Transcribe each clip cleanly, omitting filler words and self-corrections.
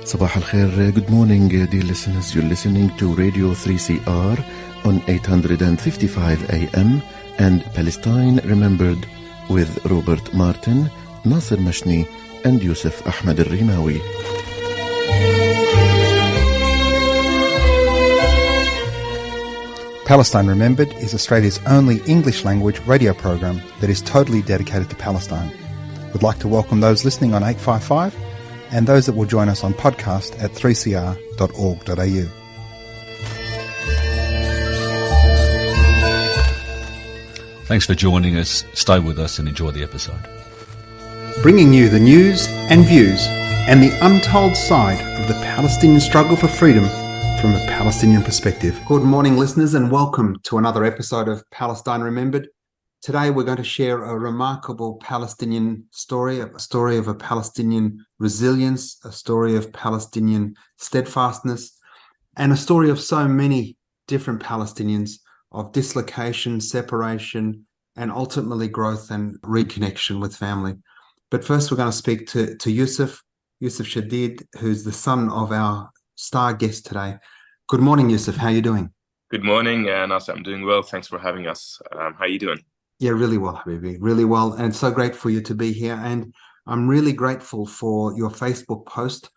Sabah al-Khair, good morning dear listeners. You're listening to Radio 3CR on 855 AM and Palestine Remembered with Robert Martin, Nasser Mashni and Yousef Ahmed al-Rimawi. Palestine Remembered is Australia's only English language radio program that is totally dedicated to Palestine. We'd like to welcome those listening on 855 and those that will join us on podcast at 3cr.org.au. Thanks for joining us. Stay with us and enjoy the episode. Bringing you the news and views and the untold side of the Palestinian struggle for freedom from a Palestinian perspective. Good morning, listeners, and welcome to another episode of Palestine Remembered. Today we're going to share a remarkable Palestinian story, a story of a Palestinian resilience, a story of Palestinian steadfastness, and a story of so many different Palestinians of dislocation, separation, and ultimately growth and reconnection with family. But first we're going to speak to Yousef Shadid, who's the son of our star guest today. Good morning, Yousef. How are you doing? Good morning, Nasser. I'm doing well. Thanks for having us. How are you doing? Yeah, really well, Habibi. Really well. And so great for you to be here. And I'm really grateful for your Facebook post.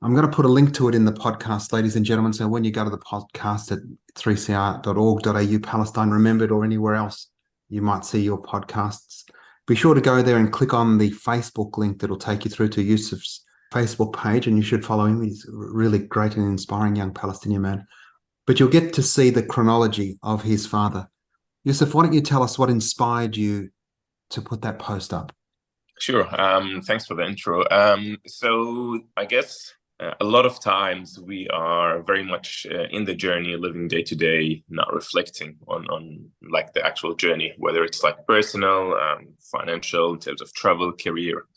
I'm going to put a link to it in the podcast, ladies and gentlemen. So when you go to the podcast at 3cr.org.au, Palestine Remembered, or anywhere else you might see your podcasts, be sure to go there and click on the Facebook link that'll take you through to Yousef's Facebook page, and you should follow him. He's a really great and inspiring young Palestinian man. But you'll get to see the chronology of his father. Yousef, why don't you tell us what inspired you to put that post up? Sure. Thanks for the intro. So I guess a lot of times we are very much in the journey, living day to day, not reflecting on like the actual journey, whether it's like personal, financial, in terms of travel, career.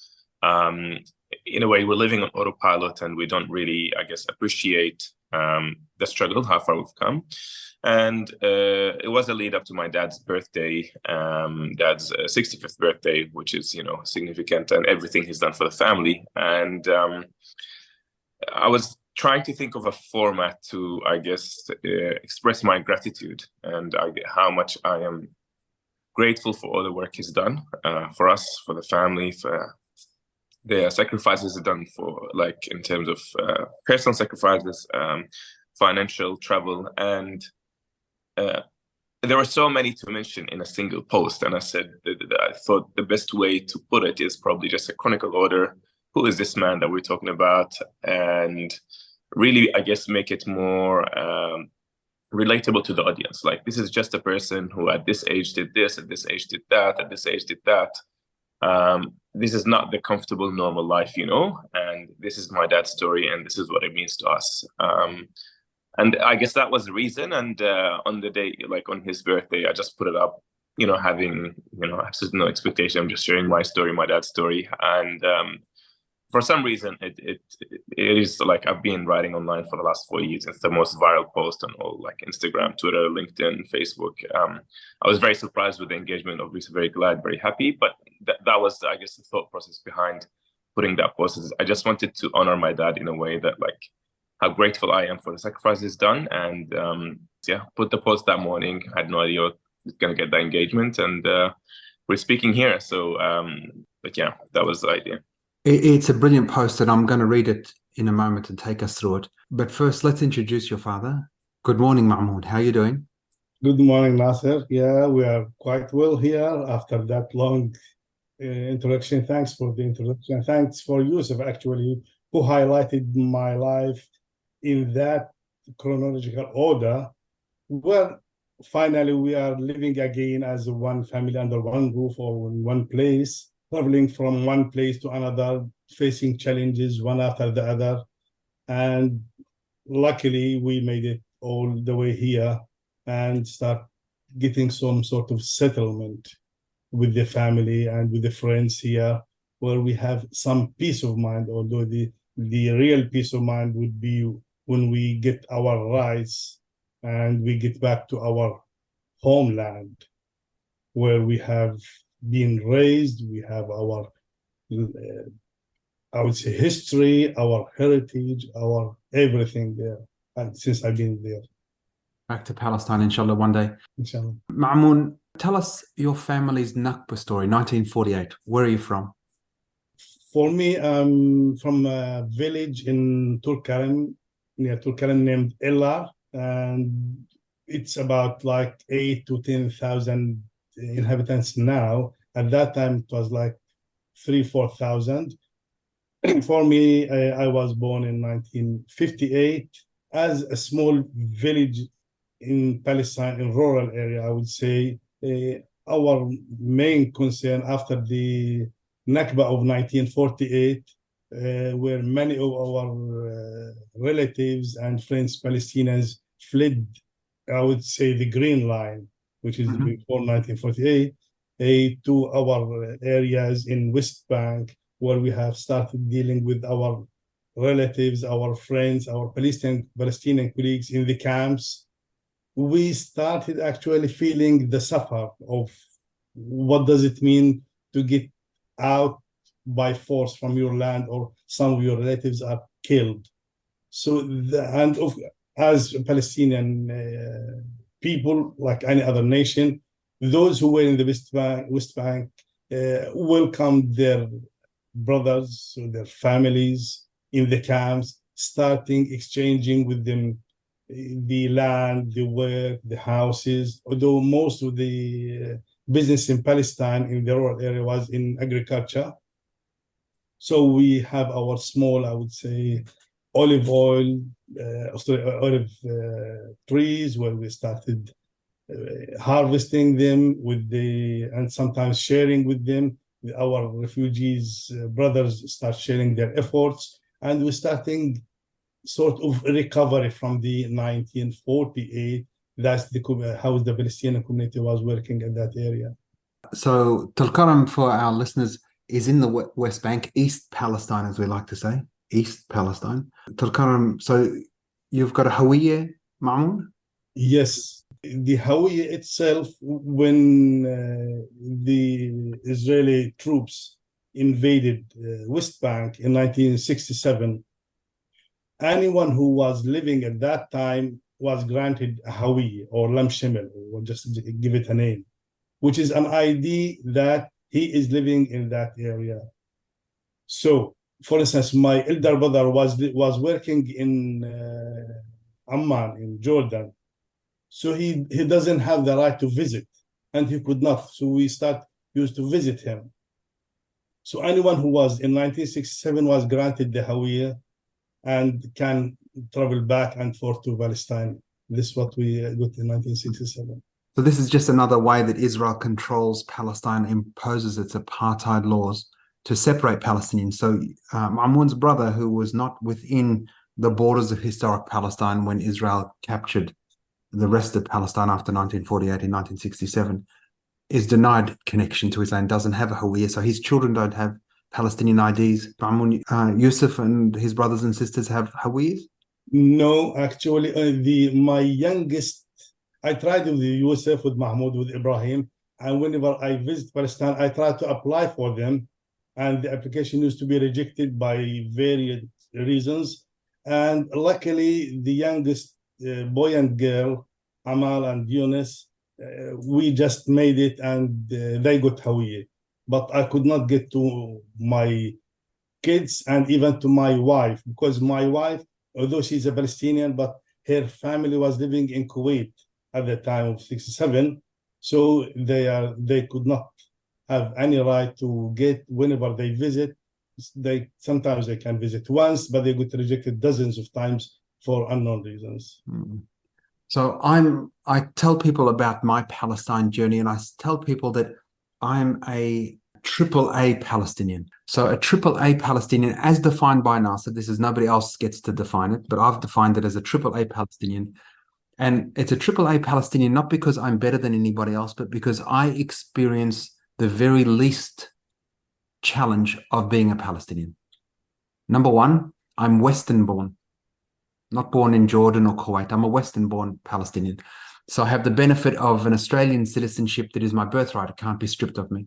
In a way, we're living on autopilot and we don't really, I guess, appreciate the struggle, how far we've come. And it was a lead up to my dad's birthday, dad's 65th birthday, which is, significant, and everything he's done for the family. And I was trying to think of a format to, I guess, express my gratitude and how much I am grateful for all the work he's done for us, for the family, for the sacrifices done for, like, in terms of personal sacrifices, financial, travel, and there were so many to mention in a single post. And I said that I thought the best way to put it is probably just a chronicle order. Who is this man that we're talking about? And really, I guess, make it more relatable to the audience. Like, this is just a person who at this age did this, at this age did that, at this age did that. This is not the comfortable, normal life, and this is my dad's story, and this is what it means to us. And I guess that was the reason. And on the day, like on his birthday, I just put it up, having, absolutely no expectation. I'm just sharing my story, my dad's story. And for some reason, it is like I've been writing online for the last 4 years. It's the most viral post on all, like, Instagram, Twitter, LinkedIn, Facebook. I was very surprised with the engagement, obviously very glad, very happy. But that was, I guess, the thought process behind putting that post. I just wanted to honor my dad in a way that, like, how grateful I am for the sacrifices done. And put the post that morning. I had no idea I was going to get that engagement. And we're speaking here. So, that was the idea. It's a brilliant post, and I'm going to read it in a moment and take us through it. But first, let's introduce your father. Good morning, Mamoun. How are you doing? Good morning, Nasser. Yeah, we are quite well here after that long introduction. Thanks for the introduction. Thanks for Yousef, actually, who highlighted my life in that chronological order. Well, finally, we are living again as one family under one roof or in one place, traveling from one place to another, facing challenges one after the other. And luckily, we made it all the way here and start getting some sort of settlement with the family and with the friends here, where we have some peace of mind, although the real peace of mind would be when we get our rights and we get back to our homeland, where we have been raised, we have our I would say, history, our heritage, our everything there. And since I've been there, Back to Palestine, inshallah, one day. inshallah. Mamoun, tell us your family's Nakba story, 1948. Where are you from? For me, I'm from a village in Tulkarem, near Tulkarem, named Ella, and it's about like 8 to 10,000 inhabitants now. At that time, it was like 4,000. For me, I was born in 1958 as a small village in Palestine, in rural area, I would say. Our main concern after the Nakba of 1948, where many of our relatives and friends, Palestinians, fled, I would say, the Green Line, which is before 1948, to our areas in West Bank, where we have started dealing with our relatives, our friends, our Palestinian colleagues in the camps. We started actually feeling the suffer of what does it mean to get out by force from your land, or some of your relatives are killed. So, as Palestinian people, like any other nation, those who were in the West Bank welcomed their brothers, their families in the camps, starting exchanging with them the land, the work, the houses, although most of the business in Palestine in the rural area was in agriculture. So we have our small, I would say, olive trees, where we started harvesting them and sometimes sharing with them. Our refugees brothers start sharing their efforts, and we're starting sort of recovery from the 1948. That's how the Palestinian community was working in that area. So Tulkarem, for our listeners, is in the West Bank, East Palestine, as we like to say, East Palestine. Tulkarem, so you've got a Hawiyya, Mamoun? Yes. The Hawiyya itself, when the Israeli troops invaded West Bank in 1967, anyone who was living at that time was granted a Hawiyya or Lam Shemel, or just give it a name, which is an ID that he is living in that area. So, for instance, my elder brother was working in Amman, in Jordan. So he doesn't have the right to visit, and he could not. So we used to visit him. So anyone who was in 1967 was granted the Hawiyya and can travel back and forth to Palestine. This is what we got in 1967. So this is just another way that Israel controls Palestine, imposes its apartheid laws to separate Palestinians. So Mamoun's brother, who was not within the borders of historic Palestine when Israel captured the rest of Palestine after 1948 and 1967, is denied connection to his land, doesn't have a Hawiyya, so his children don't have Palestinian IDs. Mamoun, Yousef and his brothers and sisters have Hawiyyas? No, actually, my youngest, I tried with Yousef, with Mahmoud, with Ibrahim, and whenever I visit Palestine, I try to apply for them, and the application used to be rejected by various reasons. And luckily, the youngest boy and girl, Amal and Yunus, we just made it, and they got Hawiyya. But I could not get to my kids and even to my wife, because my wife, although she's a Palestinian, but her family was living in Kuwait at the time of 67. So they could not have any right to get whenever they visit. Sometimes they can visit once, but they get rejected dozens of times for unknown reasons. So I tell people about my Palestine journey, and I tell people that I'm a AAA Palestinian. So a AAA Palestinian, as defined by NASA, this is nobody else gets to define it, but I've defined it as a AAA Palestinian. And it's a AAA Palestinian not because I'm better than anybody else, but because I experience the very least challenge of being a Palestinian. Number one, I'm Western born, not born in Jordan or Kuwait. I'm a Western born Palestinian. So I have the benefit of an Australian citizenship that is my birthright. It can't be stripped of me.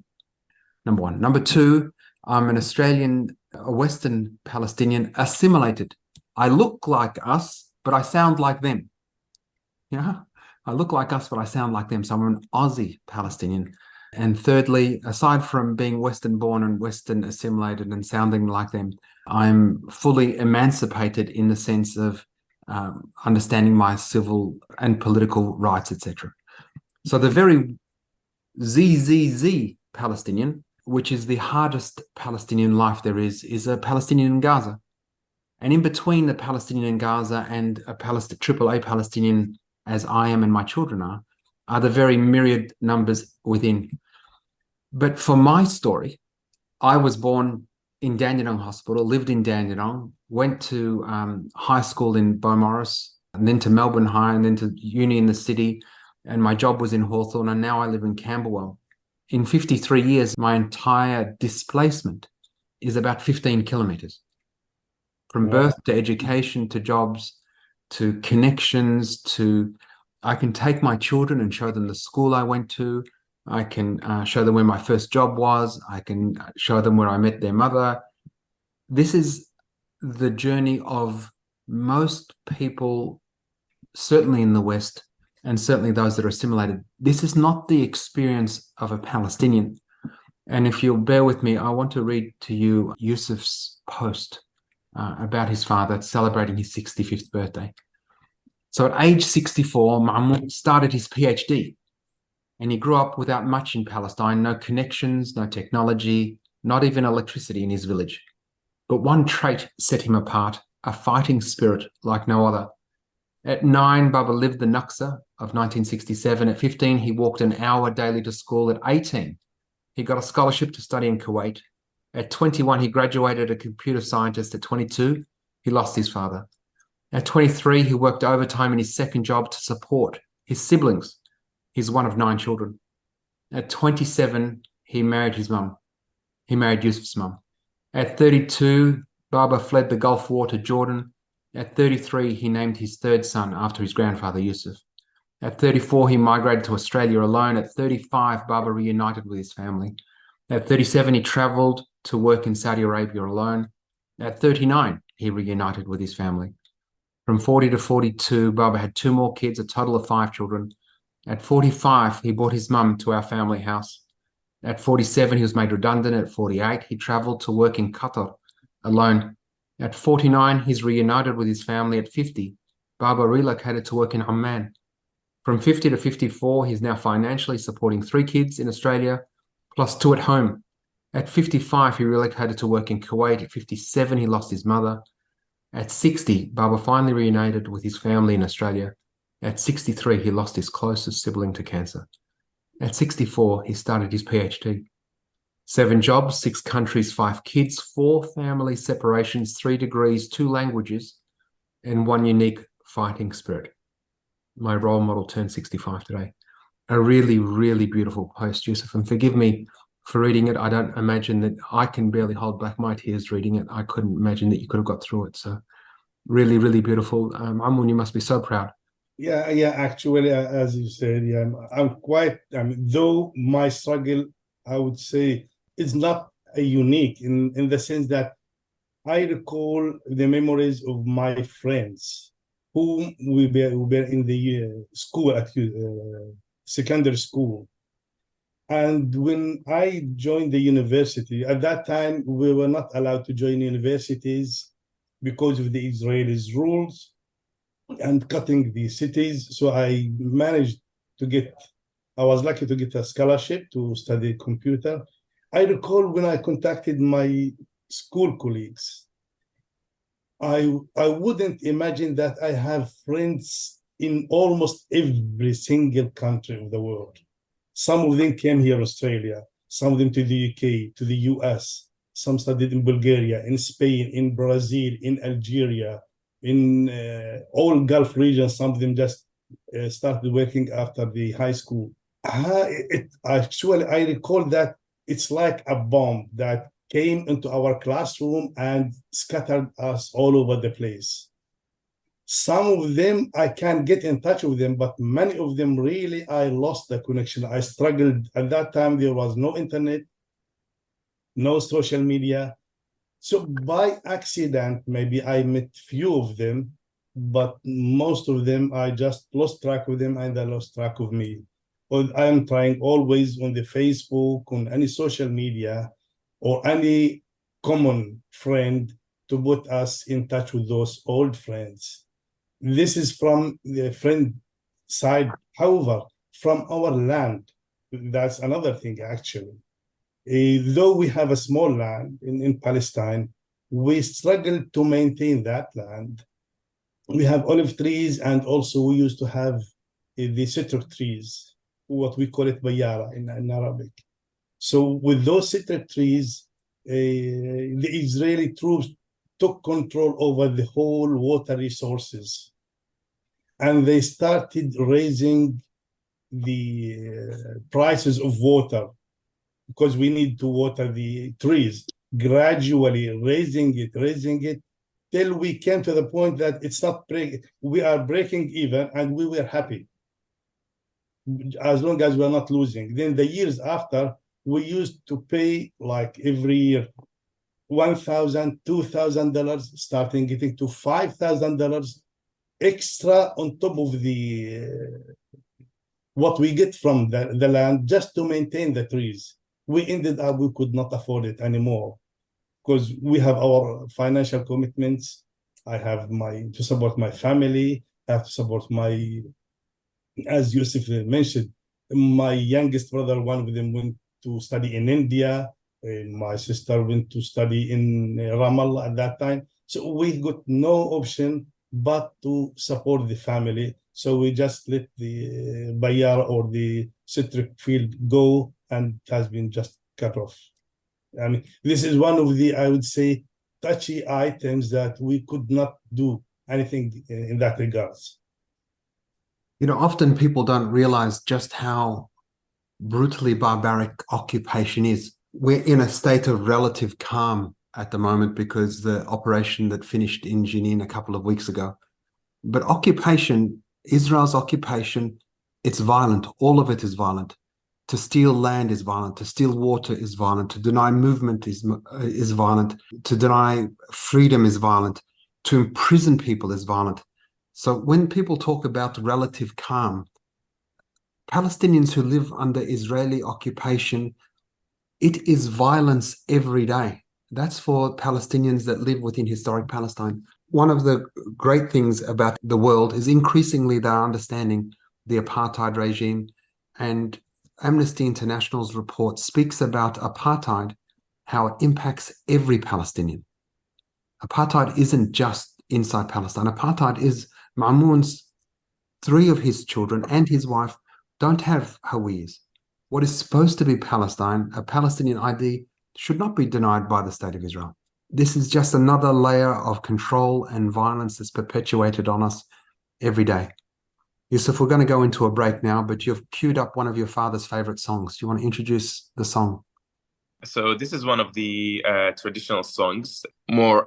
Number one. Number two, I'm an Australian a Western Palestinian assimilated. I look like us, but I sound like them. Yeah, I look like us, but I sound like them. So I'm an Aussie Palestinian. And thirdly, aside from being Western born and Western assimilated and sounding like them, I'm fully emancipated in the sense of understanding my civil and political rights, etc. So the very ZZZ Palestinian, which is the hardest Palestinian life there is a Palestinian in Gaza. And in between the Palestinian in Gaza and a AAA Palestinian, as I am and my children are the very myriad numbers within. But for my story, I was born in Dandenong Hospital, lived in Dandenong, went to high school in Beaumaris, and then to Melbourne High, and then to uni in the city. And my job was in Hawthorne, and now I live in Camberwell. In 53 years, my entire displacement is about 15 kilometres. From birth to education to jobs to connections to I can take my children and show them the school I went to. I can show them where my first job was. I can show them where I met their mother. This is the journey of most people, certainly in the West, and certainly those that are assimilated. This is not the experience of a Palestinian. And if you'll bear with me, I want to read to you Yousef's post about his father celebrating his 65th birthday. So at age 64, Mamoun started his PhD, and he grew up without much in Palestine, no connections, no technology, not even electricity in his village. But one trait set him apart, a fighting spirit like no other. At 9, Baba lived the Naksa of 1967. At 15, he walked an hour daily to school. At 18, he got a scholarship to study in Kuwait. At 21, he graduated as a computer scientist. At 22, he lost his father. At 23, he worked overtime in his second job to support his siblings. He's one of 9 children. At 27, he married his mum. He married Yousef's mum. At 32, Baba fled the Gulf War to Jordan. At 33, he named his third son after his grandfather, Yousef. At 34, he migrated to Australia alone. At 35, Baba reunited with his family. At 37, he travelled to work in Saudi Arabia alone. At 39, he reunited with his family. From 40 to 42, Baba had 2 more kids, a total of 5 children. At 45, he brought his mum to our family house. At 47, he was made redundant. At 48, he travelled to work in Qatar alone. At 49, he's reunited with his family. At 50, Baba relocated to work in Amman. From 50 to 54, he's now financially supporting 3 kids in Australia, plus 2 at home. At 55, he relocated to work in Kuwait. At 57, he lost his mother. At 60, Baba finally reunited with his family in Australia. At 63, he lost his closest sibling to cancer. At 64, he started his PhD. 7 jobs, 6 countries, 5 kids, 4 family separations, 3 degrees, 2 languages, and 1 unique fighting spirit. My role model turned 65 today. A really, really beautiful post, Yousef, and forgive me for reading it. I don't imagine that I can barely hold back my tears reading it. I couldn't imagine that you could have got through it. So really, really beautiful. Mamoun, you must be so proud. Yeah, actually, as you said, I'm quite, though my struggle, I would say, is not a unique in the sense that I recall the memories of my friends whom we were in the school at secondary school. And when I joined the university, at that time, we were not allowed to join universities because of the Israelis' rules and cutting the cities. So I was lucky to get a scholarship to study computer. I recall when I contacted my school colleagues, I wouldn't imagine that I have friends in almost every single country of the world. Some of them came here, Australia, some of them to the UK, to the US, some studied in Bulgaria, in Spain, in Brazil, in Algeria, in all Gulf regions. Some of them just started working after the high school. Actually, I recall that it's like a bomb that came into our classroom and scattered us all over the place. Some of them, I can get in touch with them, but many of them really, I lost the connection. I struggled. At that time, there was no internet, no social media. So by accident, maybe I met few of them, but most of them I just lost track of them and they lost track of me. Or I am trying always on the Facebook, on any social media, or any common friend to put us in touch with those old friends. This is from the friend side. However, from our land, that's another thing actually. Though we have a small land in Palestine, we struggle to maintain that land. We have olive trees, and also we used to have the citric trees, what we call it bayara in Arabic. So with those citric trees, the Israeli troops took control over the whole water resources. And they started raising the prices of water because we need to water the trees, gradually raising it, till we came to the point that it's not we are breaking even, and we were happy as long as we're not losing. Then the years after, we used to pay like every year $1,000, $2,000, starting getting to $5,000 extra on top of the what we get from the land just to maintain the trees. We ended up, we could not afford it anymore because we have our financial commitments. I have to support my family. I have to support as Yousef mentioned, my youngest brother, one of them went to study in India. My sister went to study in Ramallah at that time. So we got no option but to support the family. So we just let the bayar or the citric field go, and it has been just cut off. I mean, this is one of the, I would say, touchy items that we could not do anything in that regards. Often people don't realize just how brutally barbaric occupation is. We're in a state of relative calm at the moment because the operation that finished in Jenin a couple of weeks ago. But occupation, Israel's occupation, it's violent. All of it is violent. To steal land is violent. To steal water is violent. To deny movement is violent. To deny freedom is violent. To imprison people is violent. So when people talk about relative calm, Palestinians who live under Israeli occupation, it is violence every day. That's for Palestinians that live within historic Palestine. One of the great things about the world is increasingly they're understanding the apartheid regime, and Amnesty International's report speaks about apartheid, how it impacts every Palestinian. Apartheid isn't just inside Palestine. Apartheid is Mamoun's 3 of his children and his wife don't have Hawiyas. What is supposed to be Palestine, a Palestinian ID, should not be denied by the State of Israel. This is just another layer of control and violence that's perpetuated on us every day. Yousef, we're going to go into a break now, but you've queued up one of your father's favorite songs. Do you want to introduce the song? So this is one of the traditional songs, more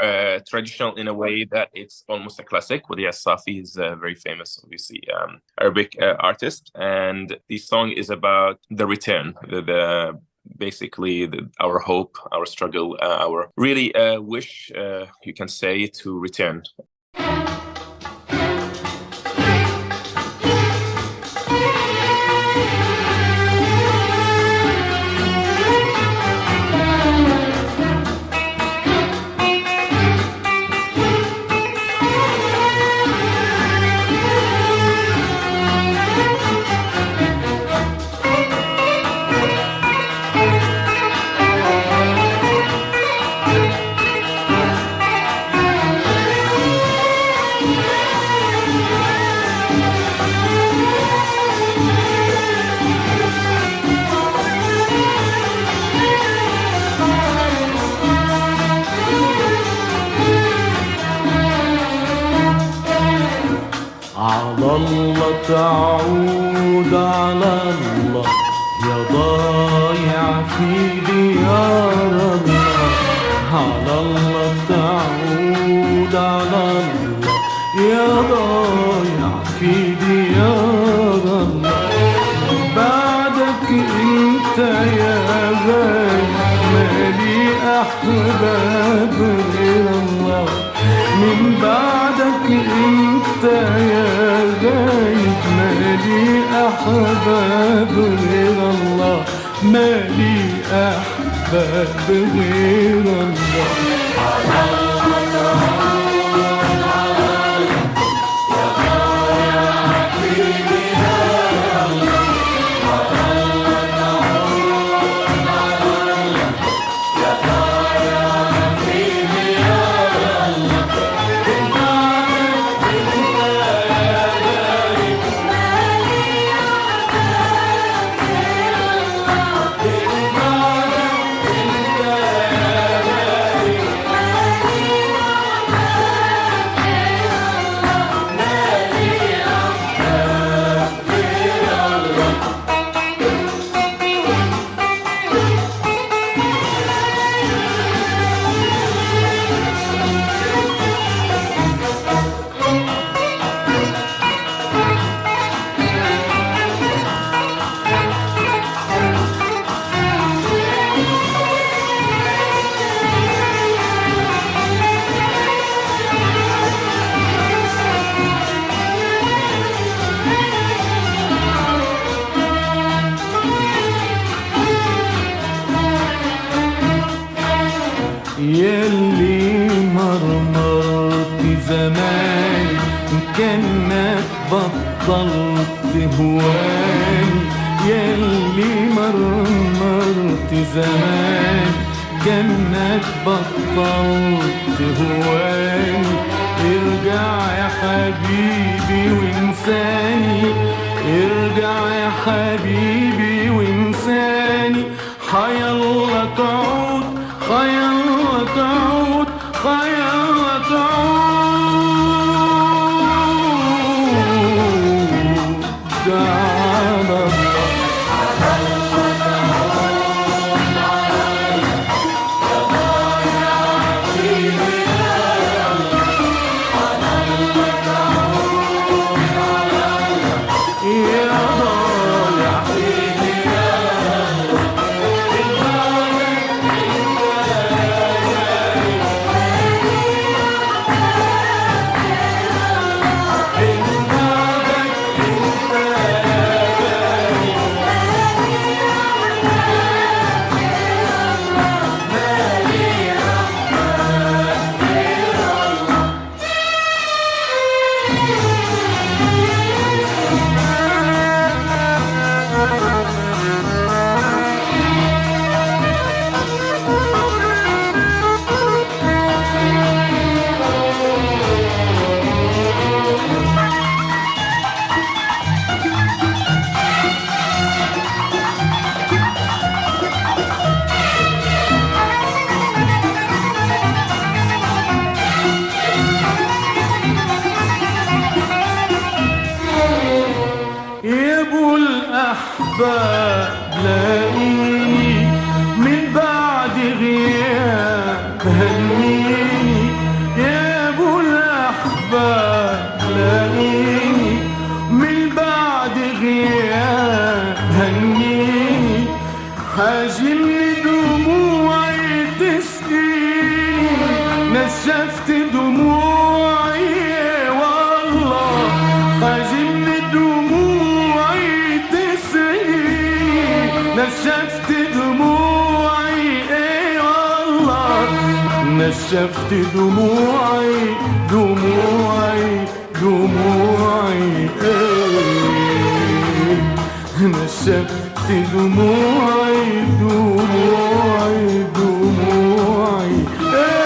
traditional in a way that it's almost a classic. Wadih Safi is a very famous, obviously, Arabic artist. And the song is about the return, basically our hope, our struggle, our really wish, you can say, to return. على الله تعود على الله يا ضايع في ديار الله على الله تعود على الله يا ضايع في ديار الله بعدك انت يا غالي مالي أحباب غير الله. من بعدك انت يا غايب مالي أحباب غير الله. مالي أحباب غير الله. يلي مرمرت زمان كأنك بطلت هواني. يلي مرمرت زمان كأنك بطلت هواني. ارجع يا حبيبي وانساني. ارجع يا حبيبي وانساني. حيالله تعود خيالله تعود خيالله تعود. على لاقيني من بعد غياب هنيني. يا ابو الاحباب لاقيني من بعد غياب هنيني. حاجمني دموعي تسقيني. نشفت دموعي والله. حاجمني دموعي نشفت دموعي ايه والله. نشفت دموعي دموعي دموعي ايه. نشفت دموعي دموعي دموعي ايه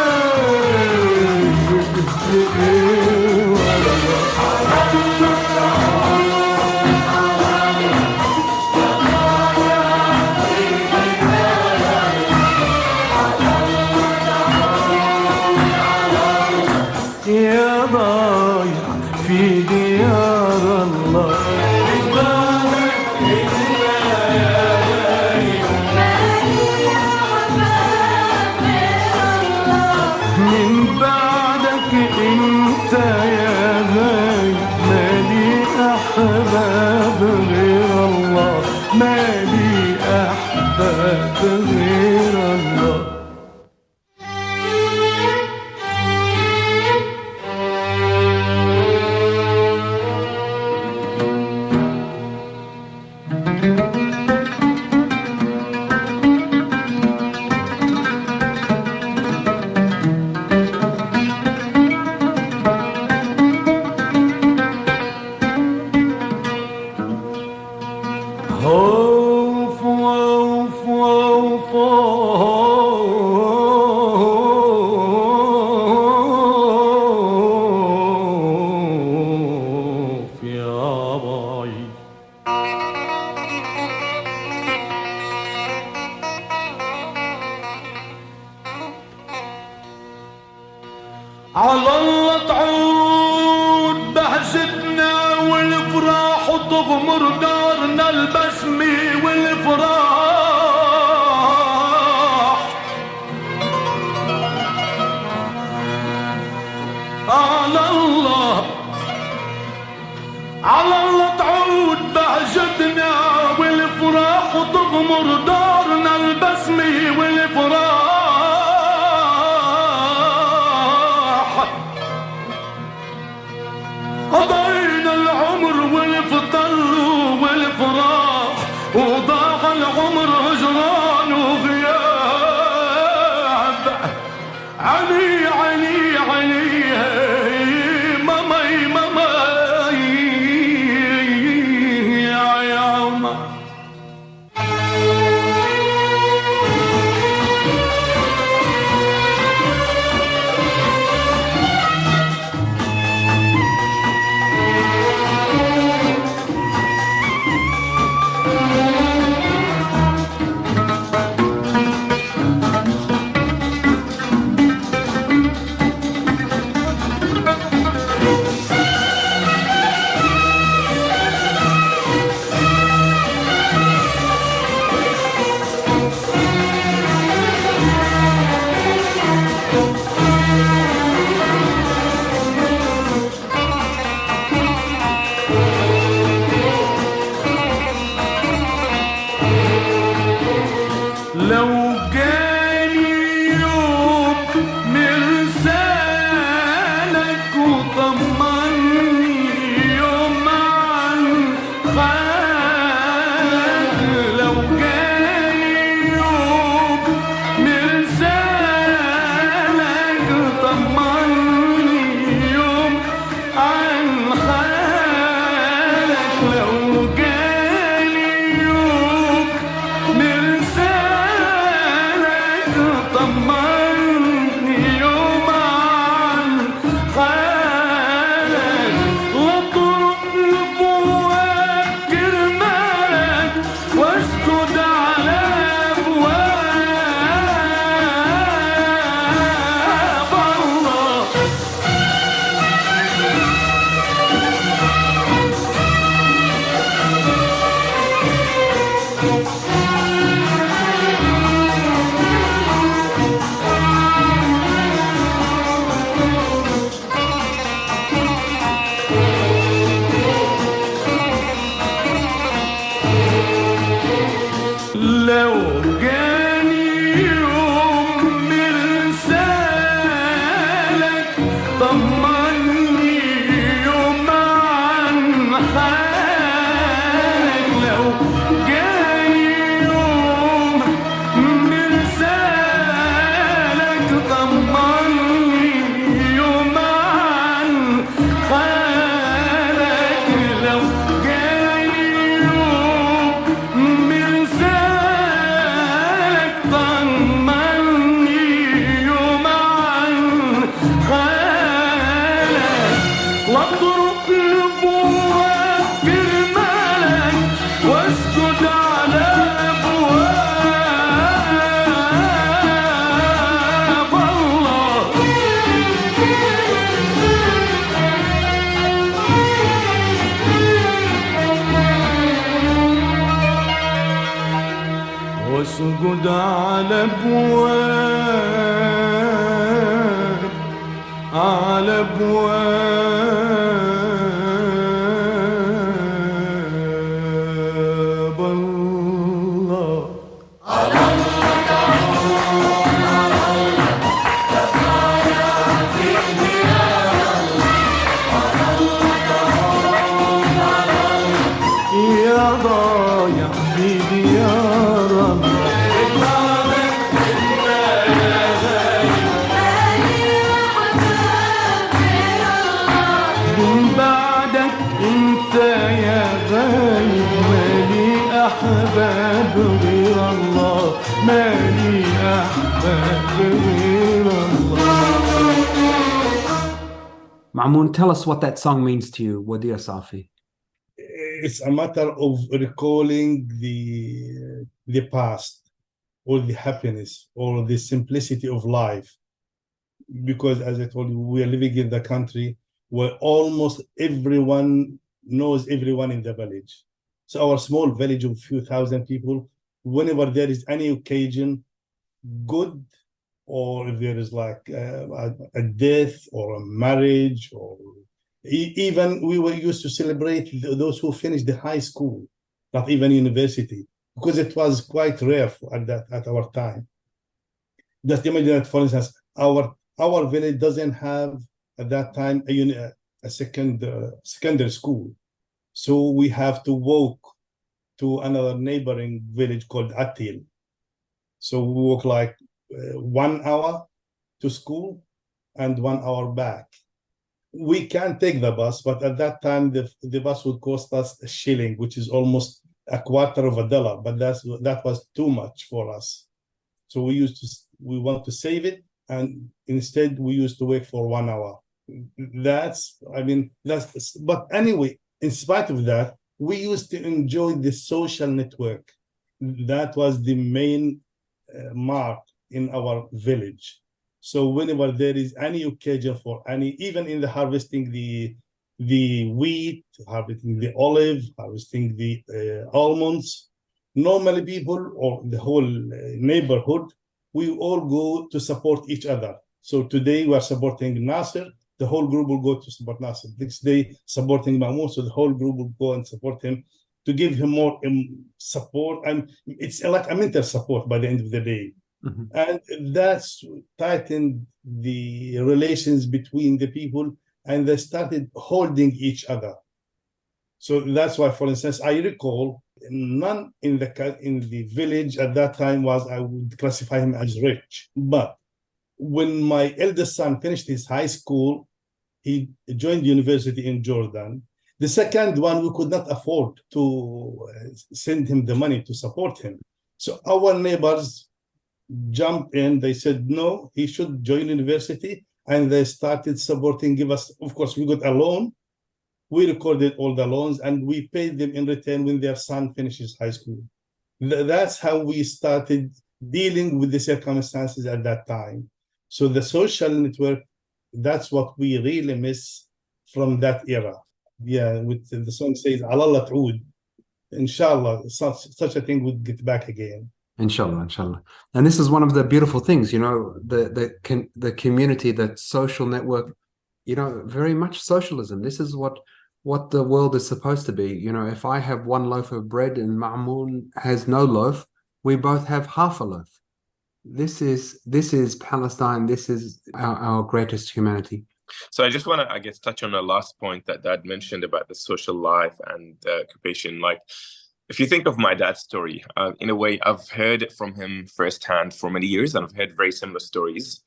يا ضايع في ديار الله. من بعدك انت يا غايب مالي احباب غير الله. مالي احباب غير الله. على الله تعود بهجتنا والفراح وتغمر دارنا البسمة والفراح على الله تعود بهجتنا والفراح وتغمر دارنا البسمة والفراح قضينا العمر والفضل والفراح وضاع العمر هجران وغياب علي علي علي مامي مامي يا ماما لو جاني يوم مرسالك وطمني يوم عن خالك لو جاني يوم مرسالك وطمني يوم عن خالك لو جاني يوم مرسالك طمني يوم عن خالك واطرق لبواب كرمالك واسجد على ابواب الله لو جاني يوم مرسالك طمني يوم عن حالك لو جاني يوم مرسالك طمني يوم عن حالك لو جاني يوم مرسالك طمني يوم عن خالك واطرق لبواب كرمالك واسجد على ابواب الله واسجد على ابواب على ابواب الله يا ضايع في ديار الله من بعدك انت يا غايب مالي احباب غير الله مالي احباب غير الله. Mamoun, tell us what that song means to you. Wadi Safi. It's a matter of recalling the past, or the happiness, or the simplicity of life. because, as I told you, we are living in the country where almost everyone knows everyone in the village. So our small village of a few thousand people, whenever there is any occasion, good, or if there is like a death or a marriage, or even we were used to celebrate those who finished the high school, not even university, because it was quite rare at our time. Just imagine that, for instance, our village doesn't have at that time a secondary school, so we have to walk to another neighboring village called Atil. So we walk like 1 hour to school and 1 hour back. We can take the bus, but at that time the bus would cost us a shilling, which is almost a quarter of a dollar. But that was too much for us. So we want to save it, and instead we used to wait for 1 hour. But anyway, in spite of that, we used to enjoy the social network. That was the main mark in our village. So whenever there is any occasion for even in the harvesting the wheat, harvesting the olive, harvesting the almonds, normally people or the whole neighborhood, we all go to support each other. So today we are supporting Nasser, the whole group will go to support Nasser. Next day supporting Mamoun, so the whole group will go and support him to give him more support. And it's like a mental support by the end of the day. Mm-hmm. And that's tightened the relations between the people, and they started holding each other. So that's why, for instance, I recall none in the village at that time I would classify him as rich. But when my eldest son finished his high school, he joined university in Jordan. The second one, we could not afford to send him the money to support him. So our neighbors jumped in. They said, no, he should join university. And they started supporting, give us, of course, we got a loan. We recorded all the loans and we paid them in return when their son finishes high school. That's how we started dealing with the circumstances at that time. So the social network, that's what we really miss from that era. Yeah, with the song says, Allah ta'ud. Inshallah, such a thing would get back again. Inshallah, inshallah. And this is one of the beautiful things, the community, that social network, very much socialism. This is what the world is supposed to be. If I have one loaf of bread and Mamoun has no loaf, we both have half a loaf. This is Palestine. This is our greatest humanity. So I just want to, I guess, touch on the last point that Dad mentioned about the social life and occupation. Like, if you think of my dad's story, in a way, I've heard it from him firsthand for many years, and I've heard very similar stories.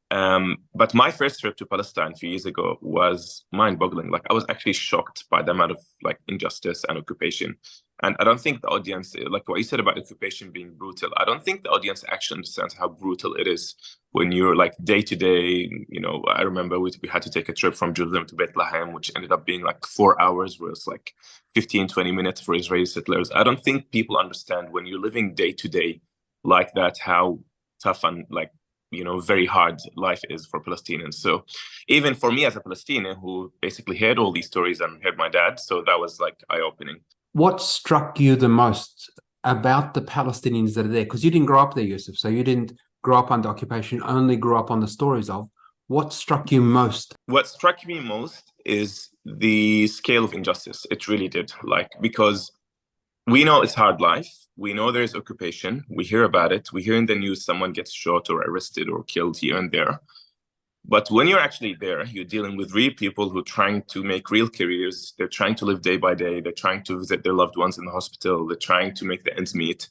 But my first trip to Palestine a few years ago was mind-boggling. Like, I was actually shocked by the amount of injustice and occupation. And I don't think the audience, like what you said about occupation being brutal, I don't think the audience actually understands how brutal it is when you're day to day. I remember we had to take a trip from Jerusalem to Bethlehem, which ended up being 4 hours, where it's 15, 20 minutes for Israeli settlers. I don't think people understand when you're living day to day like that, how tough and very hard life is for Palestinians. So even for me as a Palestinian who basically heard all these stories and heard my dad, so that was eye-opening. What struck you the most about the Palestinians that are there? Because you didn't grow up there, Yousef, so you didn't grow up under occupation, you only grew up on the stories of. What struck you most? What struck me most is the scale of injustice. It really did. Because we know it's hard life. We know there's occupation. We hear about it. We hear in the news someone gets shot or arrested or killed here and there. But when you're actually there, you're dealing with real people who are trying to make real careers. They're trying to live day by day. They're trying to visit their loved ones in the hospital. They're trying to make the ends meet.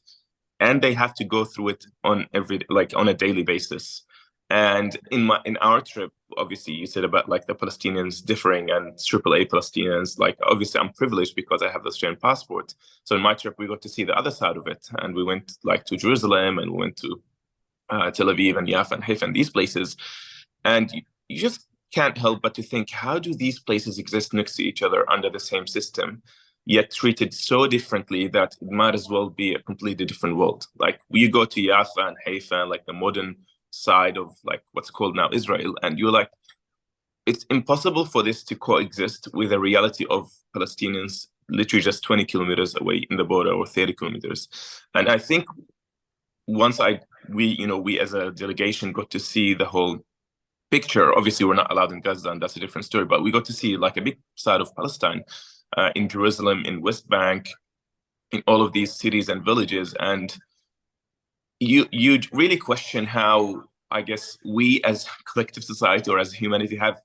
And they have to go through it on a daily basis. And in our trip, obviously, you said about the Palestinians differing and AAA Palestinians. Obviously, I'm privileged because I have the Australian passport. So in my trip, we got to see the other side of it, and we went to Jerusalem, and we went to Tel Aviv and Yafa and Haifa and these places, and you just can't help but to think, how do these places exist next to each other under the same system, yet treated so differently that it might as well be a completely different world? We go to Yafa and Haifa, the modern side of like what's called now Israel, and you're like, it's impossible for this to coexist with the reality of Palestinians literally just 20 kilometers away in the border, or 30 kilometers. And I think once we as a delegation got to see the whole picture. Obviously, we're not allowed in Gaza, and that's a different story. But we got to see like a big side of Palestine, in Jerusalem, in West Bank, in all of these cities and villages, and you really question how, I guess, we as collective society or as humanity have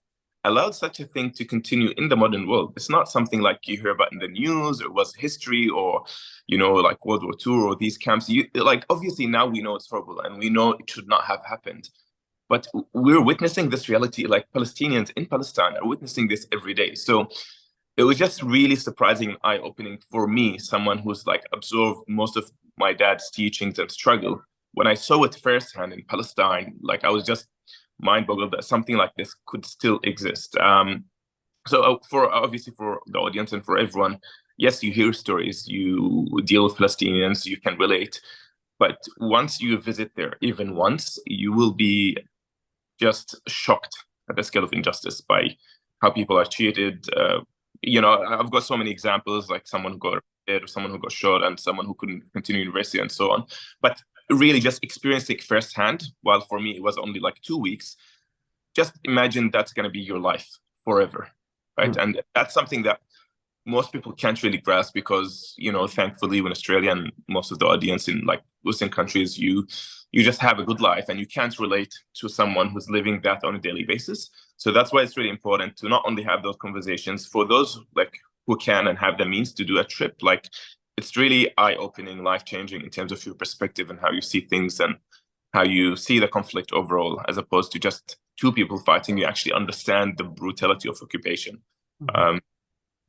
allowed such a thing to continue in the modern world. It's not something like you hear about in the news, or was history, or like World War II or these camps. Like obviously now we know it's horrible and we know it should not have happened. But we're witnessing this reality, like Palestinians in Palestine are witnessing this every day. So it was just really surprising and eye-opening for me, someone who's like absorbed most of my dad's teachings and struggle. When I saw it firsthand in Palestine, like I was just mind-boggled that something like this could still exist. So for the audience and for everyone, yes, you hear stories, you deal with Palestinians, you can relate. But once you visit there, even once, you will be just shocked at the scale of injustice by how people are treated. I've got so many examples, like someone who got dead or someone who got shot and someone who couldn't continue university and so on. But really just experiencing it firsthand, while for me it was only like 2 weeks, just imagine that's going to be your life forever, right? Mm. And that's something that most people can't really grasp because, thankfully in Australia and most of the audience in like Western countries, you just have a good life and you can't relate to someone who's living that on a daily basis. So that's why it's really important to not only have those conversations for those like who can and have the means to do a trip. Like it's really eye-opening, life-changing in terms of your perspective and how you see things and how you see the conflict overall, as opposed to just two people fighting. You actually understand the brutality of occupation. Mm-hmm.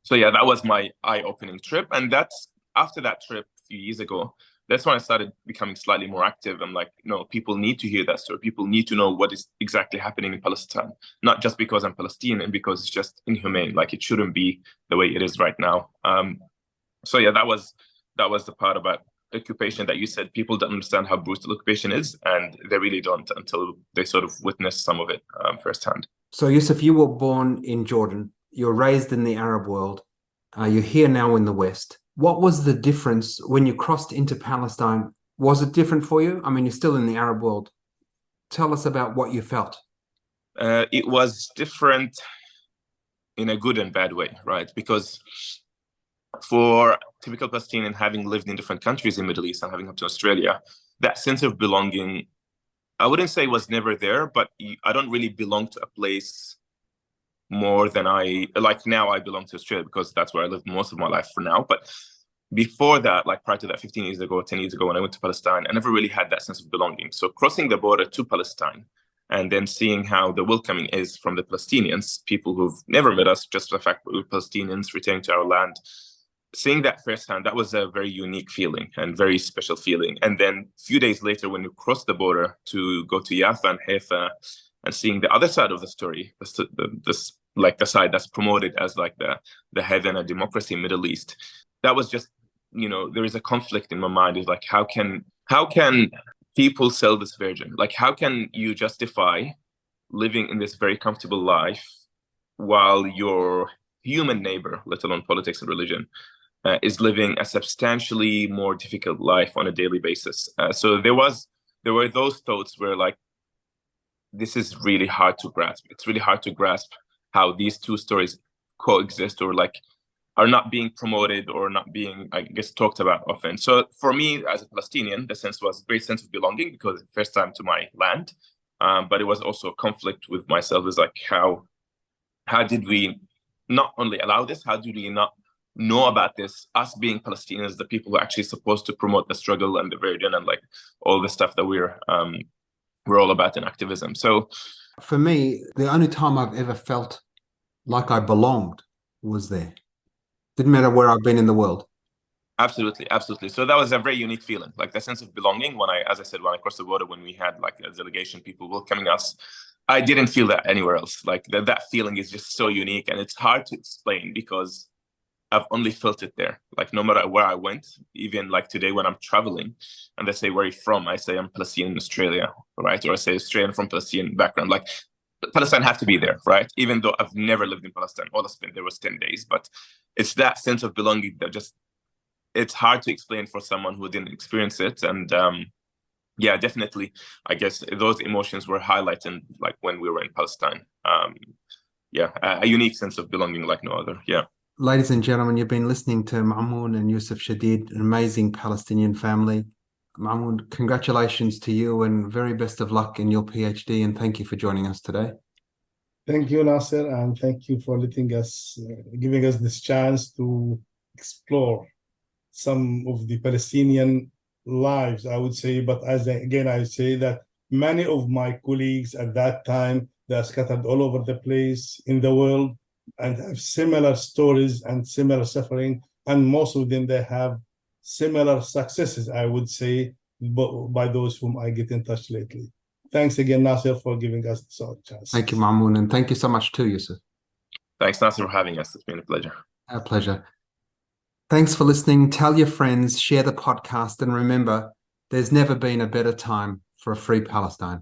So yeah, that was my eye-opening trip. And that's after that trip a few years ago, that's when I started becoming slightly more active. I'm like, no, people need to hear that story. People need to know what is exactly happening in Palestine, not just because I'm Palestinian, because it's just inhumane. Like it shouldn't be the way it is right now. So yeah, that was the part about occupation that you said people don't understand how brutal occupation is, and they really don't until they sort of witness some of it firsthand. So Yousef, you were born in Jordan. You're raised in the Arab world. You're here now in the West. What was the difference when you crossed into Palestine? Was it different for you? I mean, you're still in the Arab world. Tell us about what you felt. It was different in a good and bad way, right? Because for typical Palestinian, having lived in different countries in the Middle East and having come to Australia, that sense of belonging, I wouldn't say was never there, but I don't really belong to a place more than now I belong to Australia because that's where I lived most of my life for now. But before that, like prior to that 15 years ago, 10 years ago when I went to Palestine, I never really had that sense of belonging. So crossing the border to Palestine and then seeing how the welcoming is from the Palestinians, people who've never met us, just the fact that we're Palestinians returning to our land, seeing that firsthand, that was a very unique feeling and very special feeling. And then a few days later, when you cross the border to go to Jaffa and Haifa, and seeing the other side of the story, this like the side that's promoted as like the heaven and democracy in Middle East, that was just, there is a conflict in my mind. Is like, how can people sell this virgin? Like, how can you justify living in this very comfortable life while your human neighbor, let alone politics and religion, is living a substantially more difficult life on a daily basis? So there were those thoughts where like, this is really hard to grasp. It's really hard to grasp how these two stories coexist or like are not being promoted or not being, I guess, talked about often. So for me as a Palestinian, the sense was a great sense of belonging because it's the first time to my land. But it was also a conflict with myself. Is like, how did we not only allow this, how did we not know about this, us being Palestinians, the people who are actually supposed to promote the struggle and the virgin and like all the stuff that we're all about in activism. So for me, the only time I've ever felt like I belonged was there. Didn't matter where I've been in the world. Absolutely. So that was a very unique feeling, like the sense of belonging. When I crossed the border, when we had like a delegation, people welcoming us, I didn't feel that anywhere else. Like that feeling is just so unique, and it's hard to explain because I've only felt it there. Like no matter where I went, even like today when I'm traveling and they say, where are you from? I say I'm Palestinian in Australia, right? Or I say Australian from Palestinian background. Like Palestine have to be there, right? Even though I've never lived in Palestine, all I spent there was 10 days. But it's that sense of belonging that just, it's hard to explain for someone who didn't experience it. And yeah, definitely, I guess those emotions were highlighted like when we were in Palestine. Yeah, a unique sense of belonging like no other. Yeah. Ladies and gentlemen, you've been listening to Mamoun and Yousef Shadid, an amazing Palestinian family. Mamoun, congratulations to you and very best of luck in your PhD, and thank you for joining us today. Thank you, Nasser, and thank you for letting us, giving us this chance to explore some of the Palestinian lives, I would say. But again, I say that many of my colleagues at that time, they are scattered all over the place in the world and have similar stories and similar suffering. And most of them, they have similar successes, I would say, by those whom I get in touch lately. Thanks again, Nasser, for giving us this chance. Thank you, Mamoun, and thank you so much too, Yousef. Thanks, Nasser, for having us. It's been a pleasure. Our pleasure. Thanks for listening. Tell your friends, share the podcast, and remember, there's never been a better time for a free Palestine.